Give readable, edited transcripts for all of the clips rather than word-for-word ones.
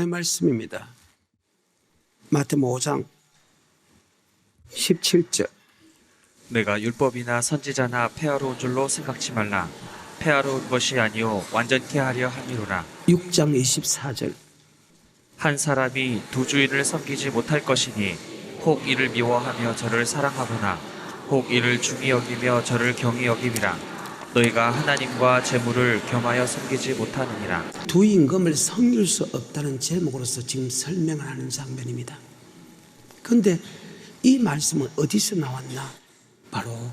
본문의 말씀입니다. 마태복음 5장 17절. 내가 율법이나 선지자나 폐하로운 줄로 생각지 말라. 폐하로운 것이 아니요 완전케 하려 함이로라. 6장 24절. 한 사람이 두 주인을 섬기지 못할 것이니 혹 이를 미워하며 저를 사랑하거나 혹 이를 중히 여기며 저를 경히 여김이라. 너희가 하나님과 재물을 겸하여 섬기지 못하느니라. 두 임금을 섬길 수 없다는 제목으로서 지금 설명을 하는 장면입니다. 그런데 이 말씀은 어디서 나왔나? 바로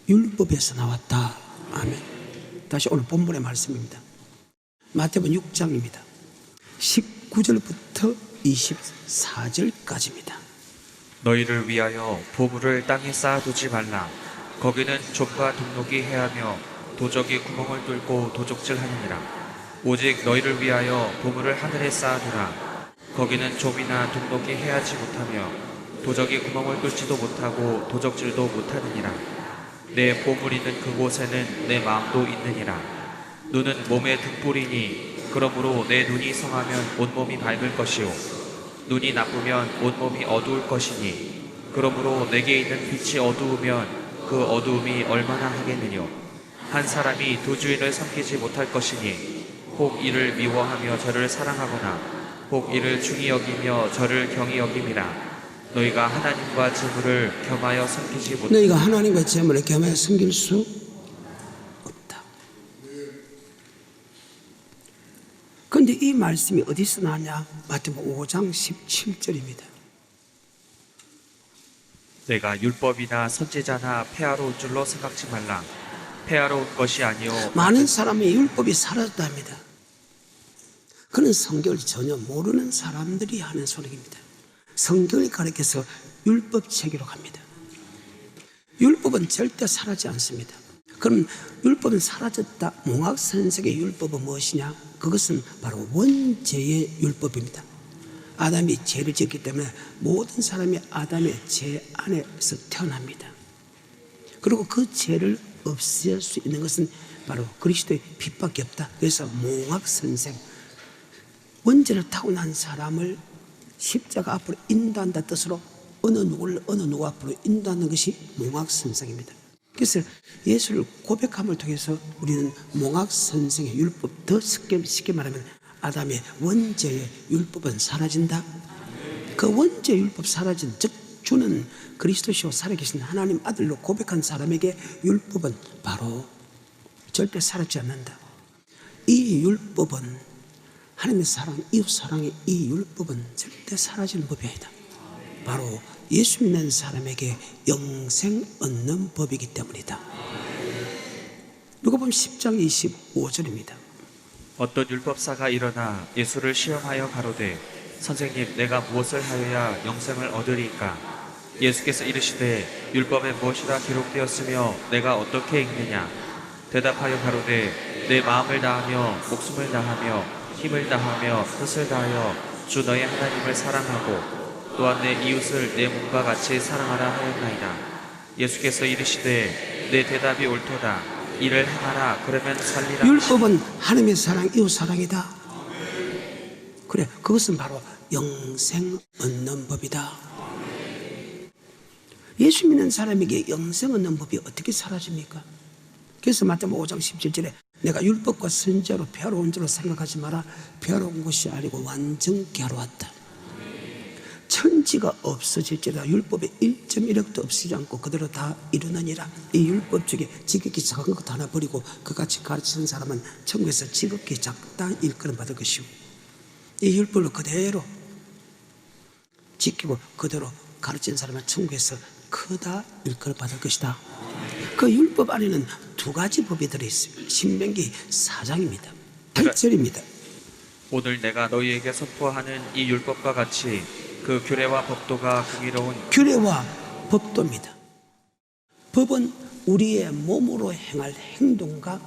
율법에서 나왔다. 아멘. 다시 오늘 본문의 말씀입니다. 마태복음 6장입니다. 19절부터 24절까지입니다. 너희를 위하여 보물을 땅에 쌓아두지 말라. 거기는 좀과 동록이 해하며 도적이 구멍을 뚫고 도적질하느니라. 오직 너희를 위하여 보물을 하늘에 쌓아두라. 거기는 좀이나 동록이 해하지 못하며 도적이 구멍을 뚫지도 못하고 도적질도 못하느니라. 내 보물 있는 그곳에는 내 마음도 있느니라. 눈은 몸의 등불이니 그러므로 내 눈이 성하면 온몸이 밝을 것이요 눈이 나쁘면 온몸이 어두울 것이니 그러므로 내게 있는 빛이 어두우면 그 어두움이 얼마나 하겠느냐. 한 사람이 두 주인을 섬기지 못할 것이니 혹 이를 미워하며 저를 사랑하거나 혹 이를 중히 여기며 저를 경히 여김이라. 너희가 하나님과 재물을 겸하여 섬기지 못. 너희가 하나님과 재물을 겸하여 섬길 수 없다. 그런데 이 말씀이 어디서 나냐? 마태복음 5장 17절입니다. 내가 율법이나 선지자나 폐하로운 줄로 생각지 말라. 폐하로운 것이 아니요 많은 사람이 율법이 사라졌답니다. 그는 성경을 전혀 모르는 사람들이 하는 소리입니다. 성경을 가리켜서 율법 체계로 갑니다. 율법은 절대 사라지지 않습니다. 그럼 율법은 사라졌다. 몽학 선생의 율법은 무엇이냐? 그것은 바로 원죄의 율법입니다. 아담이 죄를 지었기 때문에 모든 사람이 아담의 죄 안에서 태어납니다. 그리고 그 죄를 없앨 수 있는 것은 바로 그리스도의 빛밖에 없다. 그래서 몽학 선생, 원죄를 타고난 사람을 십자가 앞으로 인도한다 뜻으로 어느 누구 앞으로 인도하는 것이 몽학 선생입니다. 그래서 예수를 고백함을 통해서 우리는 몽학 선생의 율법, 더 쉽게 말하면 아담의 원죄의 율법은 사라진다. 그 원죄 율법 사라진, 즉 주는 그리스도시요 살아계신 하나님 아들로 고백한 사람에게 율법은 바로 절대 사라지지 않는다. 이 율법은 하나님의 사랑, 이웃 사랑의 이 율법은 절대 사라지는 법이 아니다. 바로 예수 믿는 사람에게 영생 얻는 법이기 때문이다. 누가복음 10장 25절입니다. 어떤 율법사가 일어나 예수를 시험하여 가로되 선생님 내가 무엇을 하여야 영생을 얻으리까. 예수께서 이르시되 율법에 무엇이라 기록되었으며 내가 어떻게 읽느냐. 대답하여 가로되 내 마음을 다하며 목숨을 다하며 힘을 다하며 뜻을 다하여 주 너의 하나님을 사랑하고 또한 내 이웃을 내 몸과 같이 사랑하라 하였나이다. 예수께서 이르시되 내 대답이 옳도다. 이를 행하라 그러면 살리라. 율법은 하나님의 사랑, 이웃 사랑이다. 그래, 그것은 바로 영생 얻는 법이다. 예수 믿는 사람에게 영생 얻는 법이 어떻게 사라집니까? 그래서 마태복음 5장 17절에 내가 율법과 선지자로 폐하로운 줄로 생각하지 마라. 폐하로운 것이 아니고 완전케 하러 왔다. 천지가 없어질지라도 율법의 1.1억도 없애지 않고 그대로 다 이루느니라. 이 율법 중에 지극히 작은 것 하나 버리고 그같이 가르치는 사람은 천국에서 지극히 작다 일컬음 받을 것이고, 이 율법을 그대로 지키고 그대로 가르치는 사람은 천국에서 크다 일컬음 받을 것이다. 그 율법 안에는 두 가지 법이 들어있습니다. 신명기 4장입니다. 8절입니다. 오늘 내가 너희에게 선포하는 이 율법과 같이 그 규례와 법도가 공의로운. 규례와 법도입니다. 법은 우리의 몸으로 행할 행동과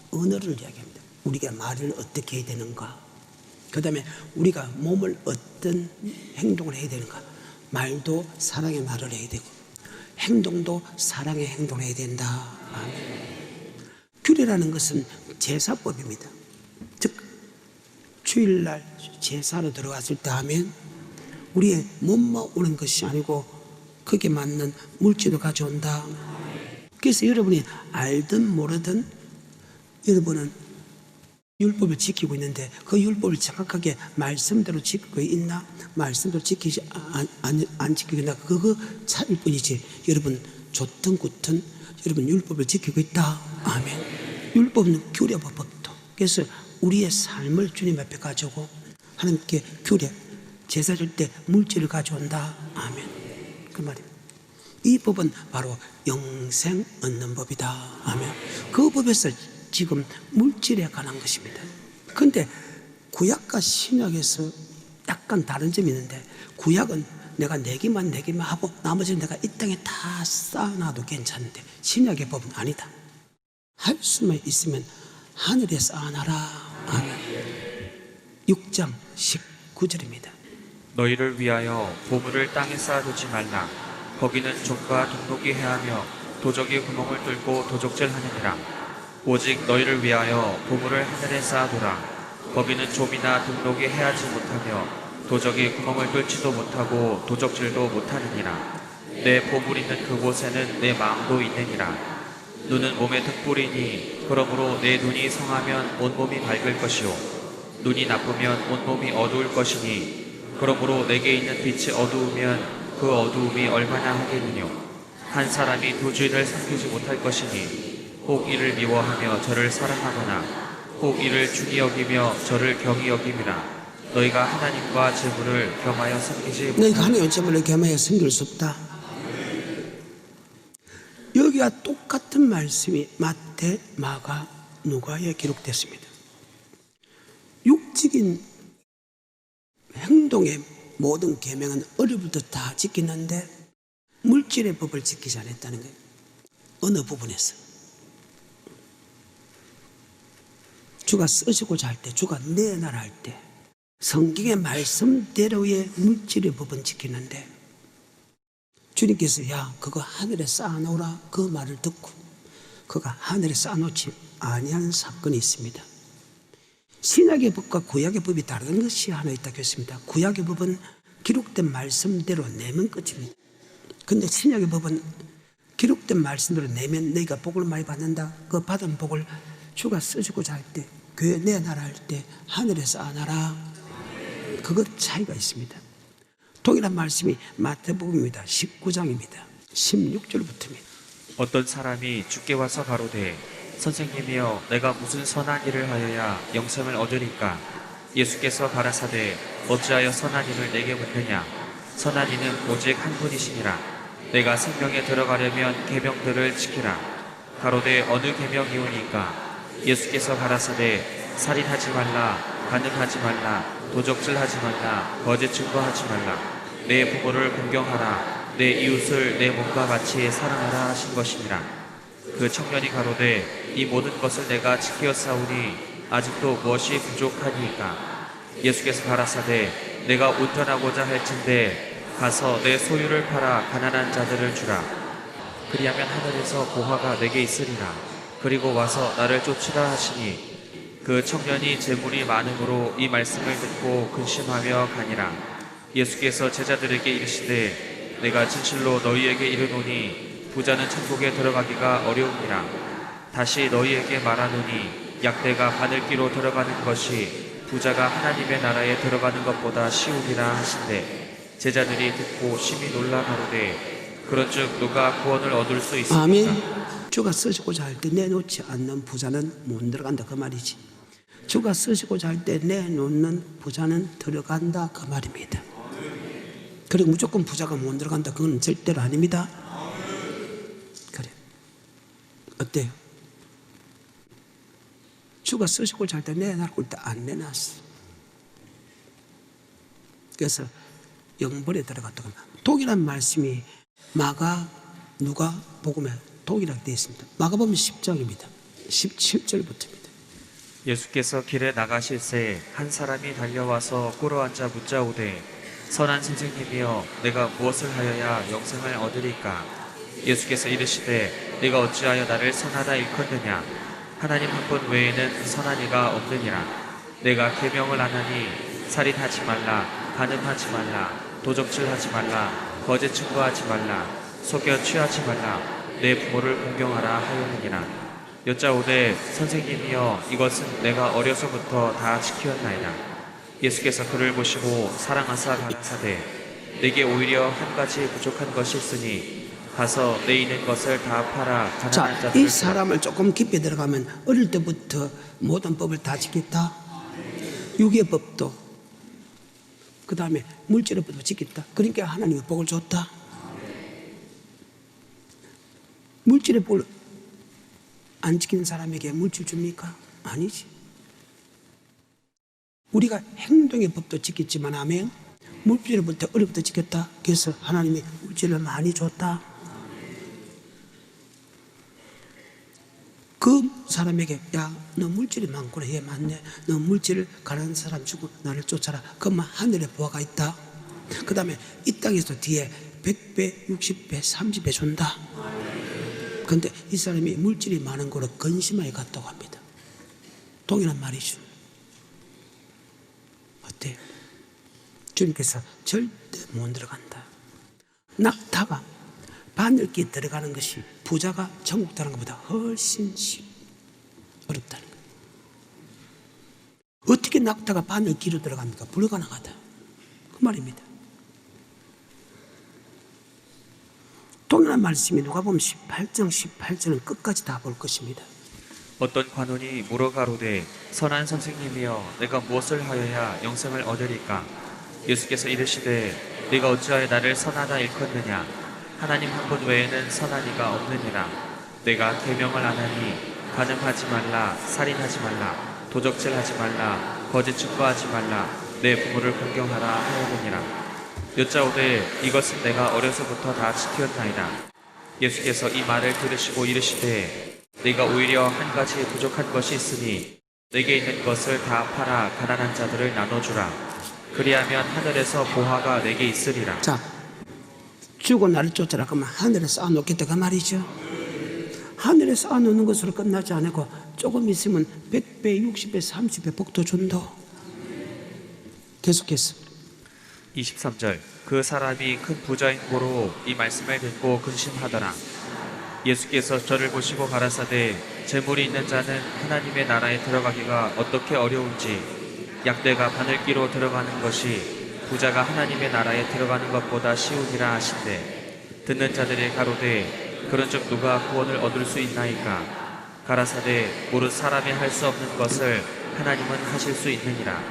언어를 이야기합니다. 우리가 말을 어떻게 해야 되는가, 그 다음에 우리가 몸을 어떤 행동을 해야 되는가. 말도 사랑의 말을 해야 되고 행동도 사랑의 행동을 해야 된다. 규례라는 것은 제사법입니다. 즉 주일날 제사로 들어갔을 때 하면 우리의 몸만 오는 것이 아니고 거기에 맞는 물질을 가져온다. 그래서 여러분이 알든 모르든 여러분은 율법을 지키고 있는데 그 율법을 정확하게 말씀대로 지키고 있나 말씀대로 지키지 안 지키고 있나 그거 차일 뿐이지. 여러분 좋든 굳든 여러분 율법을 지키고 있다. 아멘. 율법은 규례 법도. 그래서 우리의 삶을 주님 앞에 가져오고 하나님께 규례 제사 줄 때 물질을 가져온다. 아멘. 그 말입니다. 이 법은 바로 영생 얻는 법이다. 아멘. 그 법에서 지금 물질에 관한 것입니다. 그런데 구약과 신약에서 약간 다른 점이 있는데 구약은 내가 내기만 하고 나머지는 내가 이 땅에 다 쌓아놔도 괜찮은데 신약의 법은 아니다. 할 수만 있으면 하늘에 쌓아놔라. 아멘. 6장 19절입니다. 너희를 위하여 보물을 땅에 쌓아두지 말라. 거기는 족과 독록이 해하며 도적이 구멍을 뚫고 도적질하느니라. 오직 너희를 위하여 보물을 하늘에 쌓아두라. 거기는 좀이나 등록이 해하지 못하며 도적이 구멍을 뚫지도 못하고 도적질도 못하느니라. 내 보물 있는 그곳에는 내 마음도 있느니라. 눈은 몸의 등불이니 그러므로 내 눈이 성하면 온몸이 밝을 것이요 눈이 나쁘면 온몸이 어두울 것이니 그러므로 내게 있는 빛이 어두우면 그 어두움이 얼마나 하겠느뇨. 한 사람이 두 주인을 삼키지 못할 것이니 혹 이를 미워하며 저를 사랑하거나 혹 이를 중히 여기며 저를 경히 여김이라. 너희가 하나님과 재물을 겸하여 섬기지 못하니 너희가 하나님과 재물을 겸하여 섬길 수 없다. 여기와 똑같은 말씀이 마태, 마가, 누가에 기록됐습니다. 육적인 행동의 모든 계명은 어려부터 다 지키는데 물질의 법을 지키지 않았다는 거예요. 어느 부분에서 주가 쓰시고자 할 때, 주가 내놔라 할 때 성경의 말씀대로의 물질의 법은 지키는데 주님께서 야 그거 하늘에 쌓아놓으라 그 말을 듣고 그가 하늘에 쌓아놓지 아니하는 사건이 있습니다. 신약의 법과 구약의 법이 다른 것이 하나 있다고 했습니다. 구약의 법은 기록된 말씀대로 내면 끝입니다. 그런데 신약의 법은 기록된 말씀대로 내면 너희가 복을 많이 받는다. 그 받은 복을 주가 쓰시고자 할 때 교회 내놔라 할 때 하늘에 쌓아놔라. 그것 차이가 있습니다. 동일한 말씀이 마태복음입니다. 19장입니다. 16절부터입니다. 어떤 사람이 주께 와서 가로되 선생님이여 내가 무슨 선한 일을 하여야 영생을 얻으리까. 예수께서 가라사대 어찌하여 선한 일을 내게 묻느냐. 선한 이는 오직 한 분이시니라. 내가 생명에 들어가려면 계명들을 지키라. 가로되 어느 계명이오니까. 예수께서 가라사대 살인하지 말라, 간음하지 말라, 도적질하지 말라, 거짓 증거하지 말라. 내 부모를 공경하라. 내 이웃을 내 몸과 같이 사랑하라 하신 것이니라. 그 청년이 가로되 이 모든 것을 내가 지키었사오니 아직도 무엇이 부족하니까. 예수께서 가라사대 내가 온전하고자 할진대 가서 내 소유를 팔아 가난한 자들을 주라. 그리하면 하늘에서 보화가 내게 있으리라. 그리고 와서 나를 쫓으라 하시니 그 청년이 재물이 많음으로 이 말씀을 듣고 근심하며 가니라. 예수께서 제자들에게 이르시되 내가 진실로 너희에게 이르노니 부자는 천국에 들어가기가 어려우니라. 다시 너희에게 말하노니 약대가 바늘기로 들어가는 것이 부자가 하나님의 나라에 들어가는 것보다 쉬우니라 하신대. 제자들이 듣고 심히 놀라 가로되 그런즉 누가 구원을 얻을 수 있습니까? 아멘. 주가 쓰시고자 할 때 내놓지 않는 부자는 못 들어간다 그 말이지. 주가 쓰시고자 할 때 내놓는 부자는 들어간다 그 말입니다. 그리고 무조건 부자가 못 들어간다 그건 절대로 아닙니다. 그래. 어때요? 주가 쓰시고자 할 때 내놔고 할 때 안 내놨어. 그래서 영벌에 들어갔다고 합니다. 동일한 말씀이 마가, 누가 복음에 동일하게 되어 있습니다. 마가복음 10장입니다. 17절부터입니다. 예수께서 길에 나가실새 한 사람이 달려와서 꿇어앉아 묻자오되 선한 선생님이여 내가 무엇을 하여야 영생을 얻으리까. 예수께서 이르시되 네가 어찌하여 나를 선하다 일컫느냐. 하나님 한 분 외에는 선한 이가 없느니라. 내가 계명을 안 하니 살인하지 말라, 간음하지 말라, 도적질하지 말라, 거짓 증거하지 말라, 속여 취하지 말라, 내 부모를 공경하라 하였느니라. 여짜오되 선생님이여 이것은 내가 어려서부터 다 지키었나이다. 예수께서 그를 보시고 사랑하사 가라사대 내게 오히려 한 가지 부족한 것이 있으니 가서 내 있는 것을 다 팔아 가난한 자, 자들을 이 사람을 조금 깊이 들어가면 어릴 때부터 모든 법을 다 지켰다. 유기의 법도, 그 다음에 물질의 법도 지켰다. 그러니까 하나님이 복을 줬다. 물질의 복을 안 지키는 사람에게 물질 줍니까? 아니지. 우리가 행동의 법도 지켰지만, 아멘. 물질의 법도 어릴 때부터 지켰다. 그래서 하나님이 물질을 많이 줬다. 그 사람에게 야, 너 물질이 많구나. 예, 맞네. 너 물질을 가난한 사람 주고 나를 쫓아라. 그러면 하늘에 보화가 있다. 그 다음에 이 땅에서 뒤에 100배, 60배, 30배 준다. 그런데 이 사람이 물질이 많은 거로 근심하게 갔다고 합니다. 동일한 말이죠. 어때요? 주님께서 절대 못 들어간다. 낙타가 바늘기에 들어가는 것이 부자가 천국 들어가는 것보다 훨씬 어렵다는 거예요. 어떻게 낙타가 바늘기로 들어갑니까? 불가능하다. 그 말입니다. 동일한 말씀이 누가복음 18장 18절은 끝까지 다 볼 것입니다. 어떤 관원이 물어가로되 선한 선생님이여 내가 무엇을 하여야 영생을 얻으리까? 예수께서 이르시되 네가 어찌하여 나를 선하다 일컫느냐? 하나님 한 분 외에는 선한 이가 없느니라. 내가 계명을 안 하니 간음하지 말라, 살인하지 말라, 도적질하지 말라, 거짓 증거하지 말라, 내 부모를 공경하라 하였느니라. 여짜오되 이것은 내가 어려서부터 다 지켰나이다. 예수께서 이 말을 들으시고 이르시되 네가 오히려 한 가지 부족한 것이 있으니 내게 있는 것을 다 팔아 가난한 자들을 나눠주라. 그리하면 하늘에서 보화가 내게 있으리라. 자, 주고 나를 쫓아라. 그러면 하늘에 쌓아놓겠다 그 말이죠. 하늘에 쌓아놓는 것으로 끝나지 않고 조금 있으면 100배, 60배, 30배 복도 준다. 계속해서 23절 그 사람이 큰 부자인 고로 이 말씀을 듣고 근심하더라. 예수께서 저를 보시고 가라사대 재물이 있는 자는 하나님의 나라에 들어가기가 어떻게 어려운지 약대가 바늘기로 들어가는 것이 부자가 하나님의 나라에 들어가는 것보다 쉬우니라 하신대. 듣는 자들이 가로되 그런즉 누가 구원을 얻을 수 있나이까? 가라사대 모든 사람이 할 수 없는 것을 하나님은 하실 수 있느니라.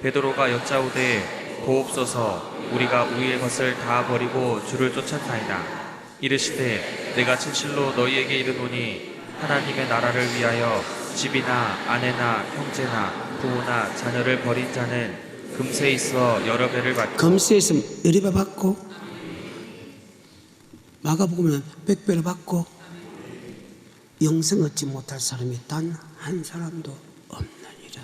베드로가 여짜오되 보옵소서 우리가 우리의 것을 다 버리고 주를 쫓았나이다. 이르시되 내가 진실로 너희에게 이르노니 하나님의 나라를 위하여 집이나 아내나 형제나 부모나 자녀를 버린 자는 금세 있어 여러 배를 받고 금세 있으면 여러 배 받고 마가복음은 100배를 받고 영생 얻지 못할 사람이 단 한 사람도 없느니라.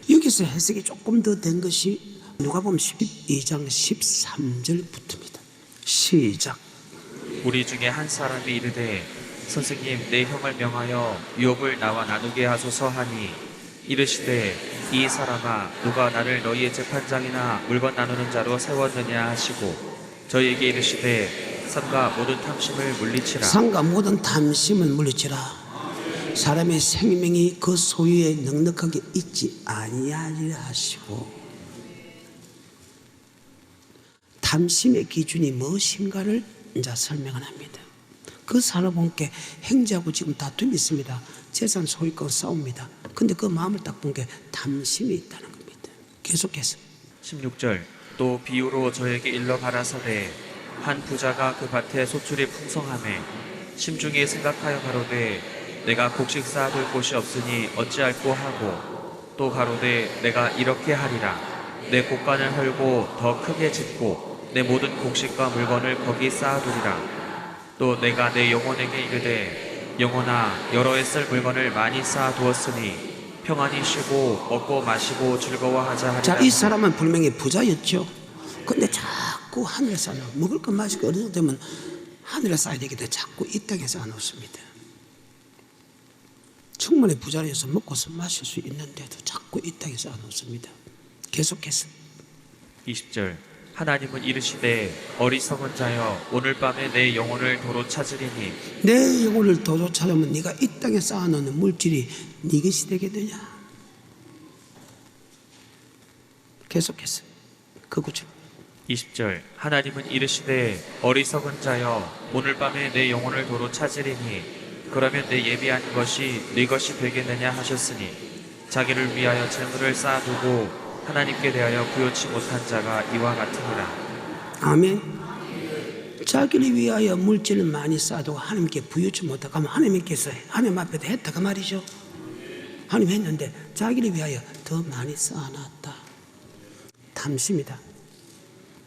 여기서 해석이 조금 더 된 것이 누가복음 12장 13절부터입니다. 시작. 우리 중에 한 사람이 이르되 선생님 내 형을 명하여 유업을 나와 나누게 하소서 하니 이르시되 이 사람아 누가 나를 너희의 재판장이나 물건 나누는 자로 세웠느냐 하시고 저희에게 이르시되 삼가 모든 탐심을 물리치라. 삼가 모든 탐심을 물리치라. 사람의 생명이 그 소유에 넉넉하게 있지 아니하리라 하시고, 탐심의 기준이 무엇인가를 이제 설명을 합니다. 그 사람분께 행자하고 지금 다툼이 있습니다. 재산 소유권 싸웁니다. 근데 그 마음을 딱 본 게 탐심이 있다는 겁니다. 계속해서 16절 또 비유로 저에게 일러 가라사대 한 부자가 그 밭에 소출이 풍성하매 심중에 생각하여 가로되 내가 곡식 쌓아둘 곳이 없으니 어찌할꼬 하고 또 가로되 내가 이렇게 하리라 내 곡간을 헐고 더 크게 짓고 내 모든 곡식과 물건을 거기 쌓아두리라. 또 내가 내 영혼에게 이르되 영혼아 여러 해 쓸 물건을 많이 쌓아두었으니 평안히 쉬고 먹고 마시고 즐거워하자 하리라. 자, 이 사람은 분명히 부자였죠. 근데 자꾸 하늘에 쌓아 먹을 것 마실 거 어느 정도 되면 하늘에 쌓아야 되기 때문에 자꾸 이 땅에 쌓아 놓습니다. 충분히 부자리에서 먹고서 마실 수 있는데도 자꾸 이 땅에 쌓아놓습니다. 계속해서 20절 하나님은 이르시되 어리석은 자여 오늘 밤에 내 영혼을 도로 찾으리니 내 영혼을 도로 찾으면 네가 이 땅에 쌓아놓는 물질이 네 것이 되겠느냐. 계속해서 그 구절 20절 하나님은 이르시되 어리석은 자여 오늘 밤에 내 영혼을 도로 찾으리니 그러면 내 예비한 것이 네 것이 되겠느냐 하셨으니 자기를 위하여 재물을 쌓아두고 하나님께 대하여 부요치 못한 자가 이와 같으니라. 아멘. 자기를 위하여 물질을 많이 쌓아두고 하나님께 부유치 못하고 하면 하나님께서 하나님 앞에도 했다 그 말이죠. 하나님 했는데 자기를 위하여 더 많이 쌓아놨다. 탐심이다.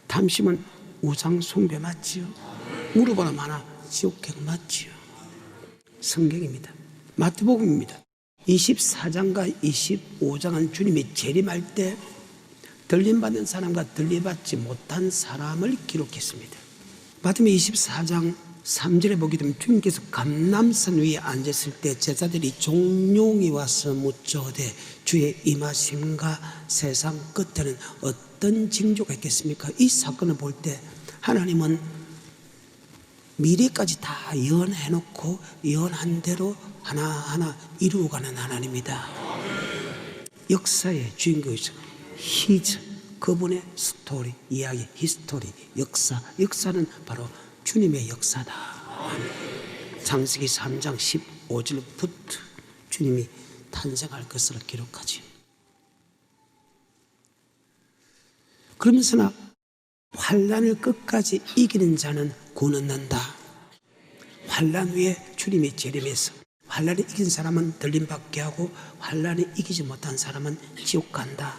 탐심은 우상 숭배 맞지요. 우르보다 많아 지옥행 맞지요. 성경입니다. 마태복음입니다. 24장과 25장은 주님이 재림할 때 들림받은 사람과 들림받지 못한 사람을 기록했습니다. 마태복음 24장 3절에 보게 되면 주님께서 감람산 위에 앉았을 때 제자들이 종룡이 와서 묻조되 주의 임하심과 세상 끝에는 어떤 징조가 있겠습니까? 이 사건을 볼 때 하나님은 미래까지 다 예언해놓고 예언한 대로 하나하나 이루어가는 하나님이다. 역사의 주인공이죠. 히즈, 그분의 스토리, 이야기, 히스토리, 역사는 바로 주님의 역사다. 창세기 3장 15절부터 주님이 탄생할 것을 기록하지. 그러면서나 환난을 끝까지 이기는 자는 구원 얻는다. 환난 후에 주님이 재림해서 환난을 이긴 사람은 들림받게 하고 환난을 이기지 못한 사람은 지옥 간다.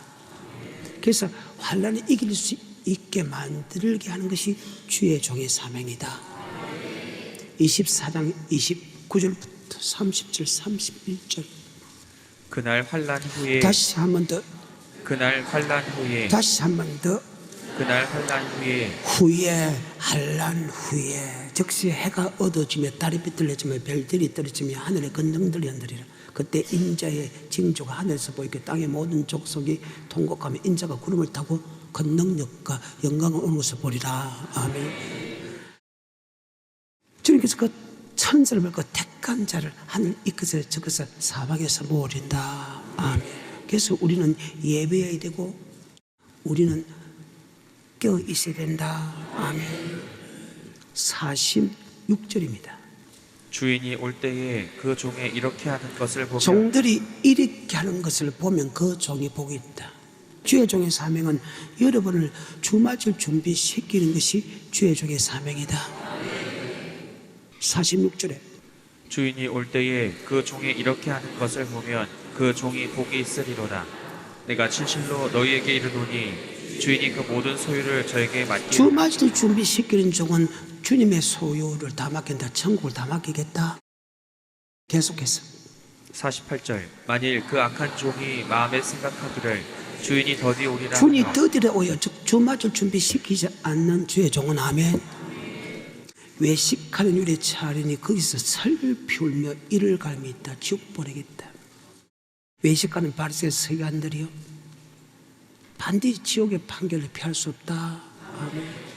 그래서 환난을 이길 수 있게 만들게 하는 것이 주의 종의 사명이다. 24장 29절부터 30절 31절 그날 환난 후에 다시 한 번 더 그날 환난 후에 다시 한 번 더 그날 환난 후에 환난 후에 즉시 해가 어두워지며 달이 비틀려지며 별들이 떨어지며 하늘의 건등들이 흔들리라. 그때 인자의 징조가 하늘에서 보이게 땅의 모든 족속이 통곡하며 인자가 구름을 타고 권능력과 영광을 오는 것을 보리라. 아멘. 주님께서 그 천사를 밟고 택한 자를 하늘 이 끝에 저 끝에 사방에서 모으린다. 아멘. 그래서 우리는 예배해야 되고 우리는 깨어 있어야 된다. 아멘. 46절입니다. 주인이 올 때에 그 종에 이렇게 하는 것을 보면 종들이 이렇게 하는 것을 보면 그 종이 복이 있다. 주의 종의 사명은 여러분을 주맞을 준비시키는 것이 주의 종의 사명이다. 46절에 주인이 올 때에 그 종에 이렇게 하는 것을 보면 그 종이 복이 있으리로다. 내가 진실로 너희에게 이르노니 주인이 그 모든 소유를 저에게 맡기리라. 주맞을 준비시키는 종은 주님의 소유를 다 맡긴다. 천국을 다 맡기겠다. 계속해서 48절 만일 그 악한 종이 마음에 생각하기를 주인이 더디 오리라 주인이 하며 더디려 오여 즉 주맞을 준비시키지 않는 주의 종은 아멘. 외식하는 일에 차리니 거기서 슬피 울며 이를 갈미 있다. 지옥 보내겠다. 외식하는 바리새인 서기관들이요 반드시 지옥의 판결을 피할 수 없다. 아멘.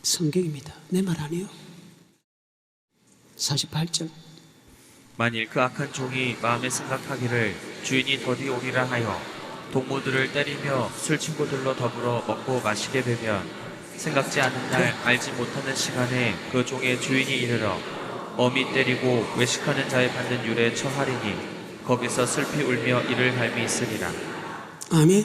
성경입니다. 내 말 아니에요. 48절 만일 그 악한 종이 마음에 생각하기를 주인이 더디 오리라 하여 동무들을 때리며 술 친구들로 더불어 먹고 마시게 되면 생각지 않은 날 알지 못하는 시간에 그 종의 주인이 이르러 엄히 때리고 외식하는 자의 받는 율에 처하리니 거기서 슬피 울며 이를 갈미 있으리라. 아멘.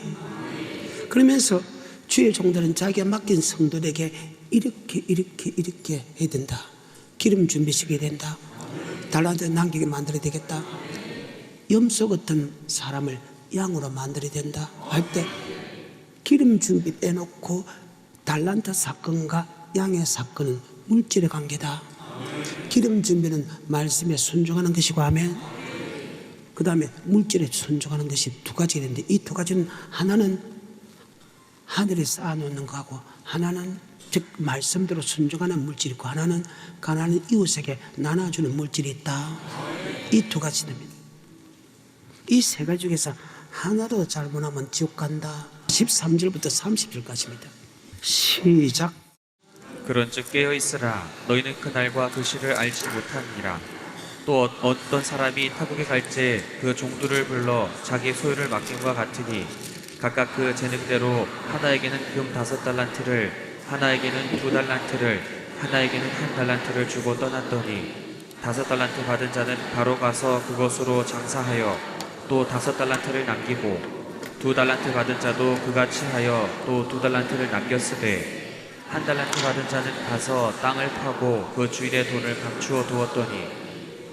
그러면서 주의 종들은 자기가 맡긴 성도들에게 이렇게 해야 된다. 기름 준비시켜야 된다. 달란트 남기게 만들어야 되겠다. 염소 같은 사람을 양으로 만들어야 된다 할 때 기름 준비 빼놓고 달란트 사건과 양의 사건은 물질의 관계다. 기름 준비는 말씀에 순종하는 것이고 아멘. 그 다음에 물질에 순종하는 것이 두 가지가 되는데 이 두 가지는 하나는 하늘에 쌓아놓는 거하고 하나는 즉 말씀대로 순종하는 물질이 있고 하나는 가난한 이웃에게 나눠주는 물질이 있다. 이 두 가지 됩니다. 이 세 가지 중에서 하나도 잘못하면 지옥 간다. 13절부터 30절까지입니다. 시작. 그런즉 깨어 있으라. 너희는 그날과 그 시를 알지 못하니라. 또 어떤 사람이 타국에 갈지 그 종들을 불러 자기 소유를 맡김과 같으니 각각 그 재능대로 하나에게는 금 5달란트를, 하나에게는 2달란트를, 하나에게는 1달란트를 주고 떠났더니 5달란트 받은 자는 바로 가서 그것으로 장사하여 또 5달란트를 남기고 2달란트 받은 자도 그같이 하여 또 2달란트를 남겼으되 1달란트 받은 자는 가서 땅을 파고 그 주인의 돈을 감추어 두었더니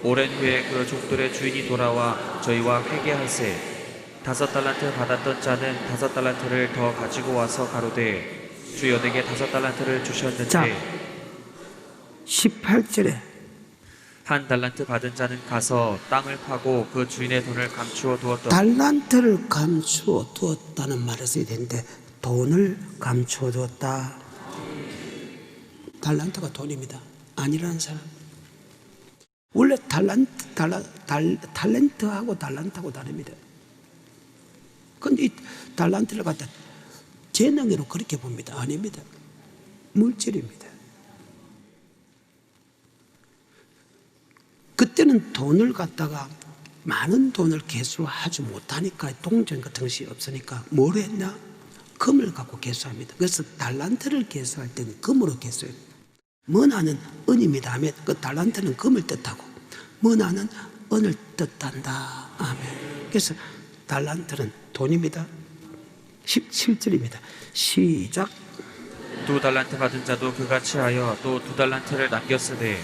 오랜 후에 그 종들의 주인이 돌아와 저희와 회개하세 5달란트 받았던 자는 5달란트를 더 가지고 와서 가로되 주여 내게 5달란트를 주셨는데 자, 18절에 1달란트 받은 자는 가서 땅을 파고 그 주인의 돈을 감추어 두었더니 달란트를 감추어 두었다는 말을 써야 되는데 돈을 감추어 두었다. 달란트가 돈입니다. 아니라는 사람. 원래 탤런트하고 달란트하고 다릅니다. 근데 이 달란트를 갖다 재능으로 그렇게 봅니다. 아닙니다. 물질입니다. 그때는 돈을 갖다가 많은 돈을 계수하지 못하니까 동전 같은 것이 없으니까 뭘 했냐? 금을 갖고 계수합니다. 그래서 달란트를 계수할 때는 금으로 계수해요. 머나는 은입니다 하면 그 달란트는 금을 뜻하고 머나는 은을 뜻한다. 아멘. 그래서 달란트는 돈입니다. 17절입니다. 시작. 2달란트 받은 자도 그같이 하여 또 2달란트를 남겼으되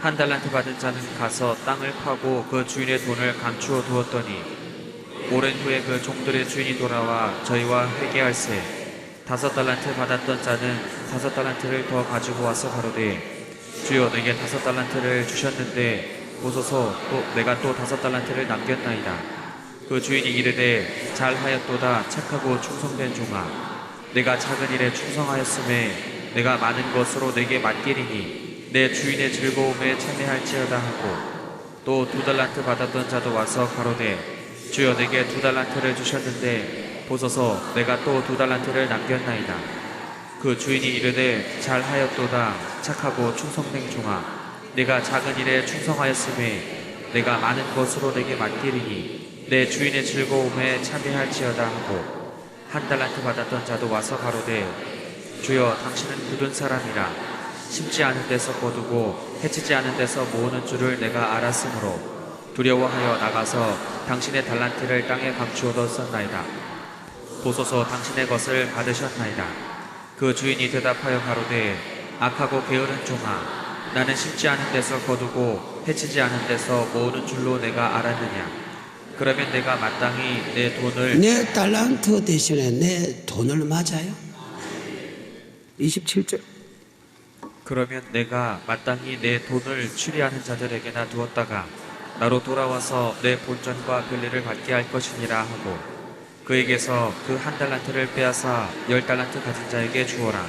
1달란트 받은 자는 가서 땅을 파고 그 주인의 돈을 감추어 두었더니 오랜 후에 그 종들의 주인이 돌아와 저희와 회개할세 5달란트 받았던 자는 5달란트를 더 가지고 와서 가로되 주여 내게 5달란트를 주셨는데 보소서 또 내가 또 5달란트를 남겼나이다. 그 주인이 이르되 잘하였도다 착하고 충성된 종아 내가 작은 일에 충성하였음에 내가 많은 것으로 내게 맡기리니 내 주인의 즐거움에 참여할지어다 하고 또 2달란트 받았던 자도 와서 가로되 주여 내게 2달란트를 주셨는데 보소서 내가 또 2달란트를 남겼나이다. 그 주인이 이르되 잘하였도다 착하고 충성된 종아 내가 작은 일에 충성하였음에 내가 많은 것으로 내게 맡기리니 내 주인의 즐거움에 참여할지어다 하고 1달란트 받았던 자도 와서 가로되 주여 당신은 굳은 사람이라 심지 않은 데서 거두고 해치지 않은 데서 모으는 줄을 내가 알았으므로 두려워하여 나가서 당신의 달란트를 땅에 감추어 뒀었나이다. 보소서 당신의 것을 받으셨나이다. 그 주인이 대답하여 가로되 악하고 게으른 종아 나는 심지 않은 데서 거두고 해치지 않은 데서 모으는 줄로 내가 알았느냐. 그러면 내가 마땅히 내 돈을 내 달란트 대신에 내 돈을 맞아요. 27절. 그러면 내가 마땅히 내 돈을 추리하는 자들에게나 두었다가 나로 돌아와서 내 본전과 별리를 받게 할 것이니라 하고 그에게서 그 1달란트를 빼앗아 10달란트 가진 자에게 주어라.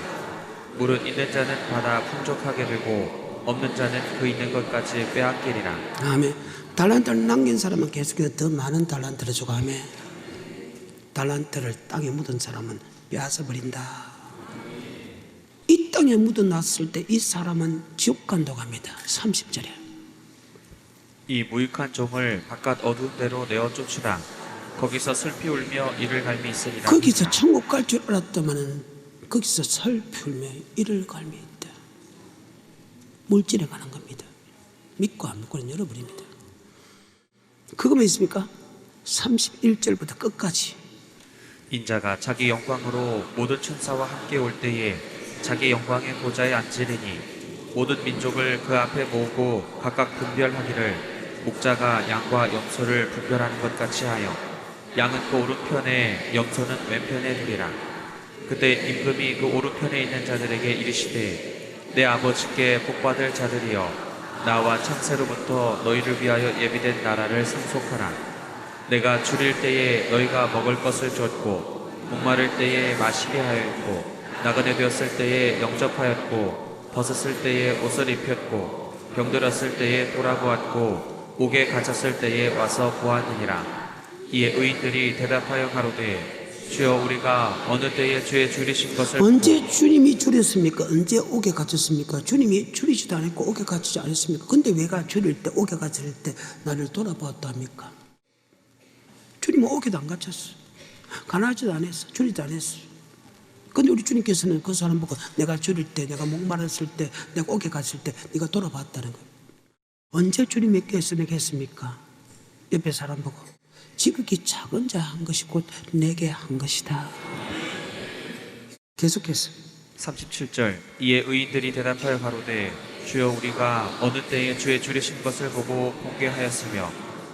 물은 있는 자는 받아 풍족하게 되고 없는 자는 그 있는 것까지 빼앗기리라. 아멘. 달란트를 남긴 사람은 계속해서 더 많은 달란트를 주고 아멘. 달란트를 땅에 묻은 사람은 빼앗아 버린다. 이 땅에 묻어놨을 때 이 사람은 지옥 간다고 합니다. 30절에 이 무익한 종을 바깥 어두운 데로 내어 쫓으라. 거기서 슬피 울며 이를 갈미 있으리라. 거기서 천국 갈 줄 알았더만은 거기서 슬피 울며 이를 갈미 있다. 물질에 관한 겁니다. 믿고 안 믿고는 열어버립니다. 그거만 있습니까? 31절부터 끝까지 인자가 자기 영광으로 모든 천사와 함께 올 때에 자기 영광의 보좌에 앉으리니 모든 민족을 그 앞에 모으고 각각 분별하기를 목자가 양과 염소를 분별하는 것 같이 하여 양은 그 오른편에 염소는 왼편에 두리라. 그때 임금이 그 오른편에 있는 자들에게 이르시되 내 아버지께 복받을 자들이여 나와 창세로부터 너희를 위하여 예비된 나라를 상속하라. 내가 줄일 때에 너희가 먹을 것을 줬고 목마를 때에 마시게 하였고 나그네 되었을 때에 영접하였고 벗었을 때에 옷을 입혔고 병들었을 때에 돌아보았고 옥에 갇혔을 때에 와서 보았느니라. 이에 의인들이 대답하여 가로되 주여 우리가 어느 때에 주의 줄이신 것을 언제 주님이 줄였습니까? 언제 옥에 갇혔습니까? 주님이 줄이지도 않았고 옥에 갇히지 않았습니까? 근데 왜가 줄일 때 옥에 갇힐 때 나를 돌아보았다 합니까? 주님은 옥에도 안 갇혔어. 가난하지도 않았어. 줄이지도 않았어. 근데 우리 주님께서는 그 사람 보고 내가 줄일 때, 내가 목마랐을 때, 내가 옥에 갇힐 때 네가 돌아봤다는 거예요. 언제 주님께서 내게 했습니까? 옆에 사람 보고 지극히 작은 자 한 것이 곧 내게 한 것이다. 계속해서 37절 이에 의인들이 대답하여 가로되 주여 우리가 어느 때에 주의 줄이신 것을 보고 공개하였으며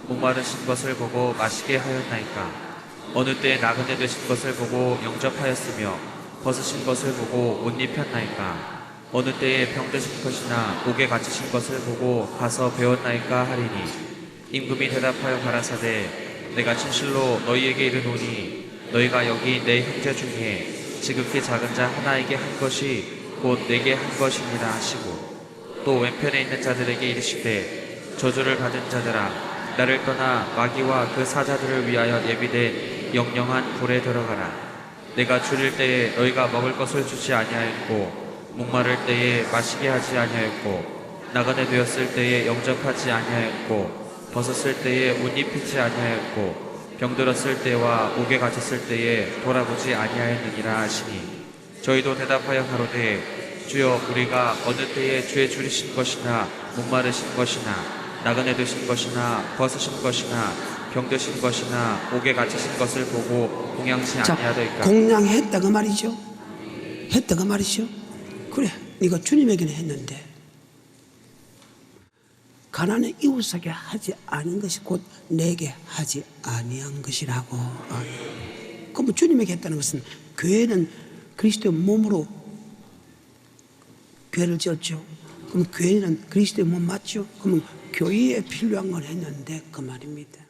목마르신 것을 보고 마시게 하였나이까 어느 때에 나그네 되신 것을 보고 영접하였으며 벗으신 것을 보고 옷 입혔나이까 어느 때에 병드신 것이나 옥에 갇히신 것을 보고 가서 배웠나이까 하리니 임금이 대답하여 가라사대 내가 진실로 너희에게 이르노니 너희가 여기 내 형제 중에 지극히 작은 자 하나에게 한 것이 곧 내게 한 것이니라 하시고 또 왼편에 있는 자들에게 이르시되 저주를 받은 자들아 나를 떠나 마귀와 그 사자들을 위하여 예비된 영영한 불에 들어가라 내가 줄일 때에 너희가 먹을 것을 주지 아니하였고 목마를 때에 마시게 하지 아니하였고 나그네 되었을 때에 영접하지 아니하였고 벗었을 때에 옷 입히지 아니하였고 병들었을 때와 옥에 갇혔을 때에 돌아보지 아니하였느니라 하시니 저희도 대답하여 가로되 주여 우리가 어느 때에 주의 줄이신 것이나 목마르신 것이나 나그네 되신 것이나 벗으신 것이나 병드신 것이나 옥에 갇히신 것을 보고 공양치 아니하더이까 공양했다 그 말이죠. 했다 그 말이죠. 그래 네가 주님에게는 했는데 가난한 이웃에게 하지 않은 것이 곧 내게 하지 아니한 것이라고. 그럼 주님에게 했다는 것은 교회는 그리스도의 몸으로 교회를 지었죠. 그럼 교회는 그리스도의 몸 맞죠? 그러면 교회에 필요한 걸 했는데 그 말입니다.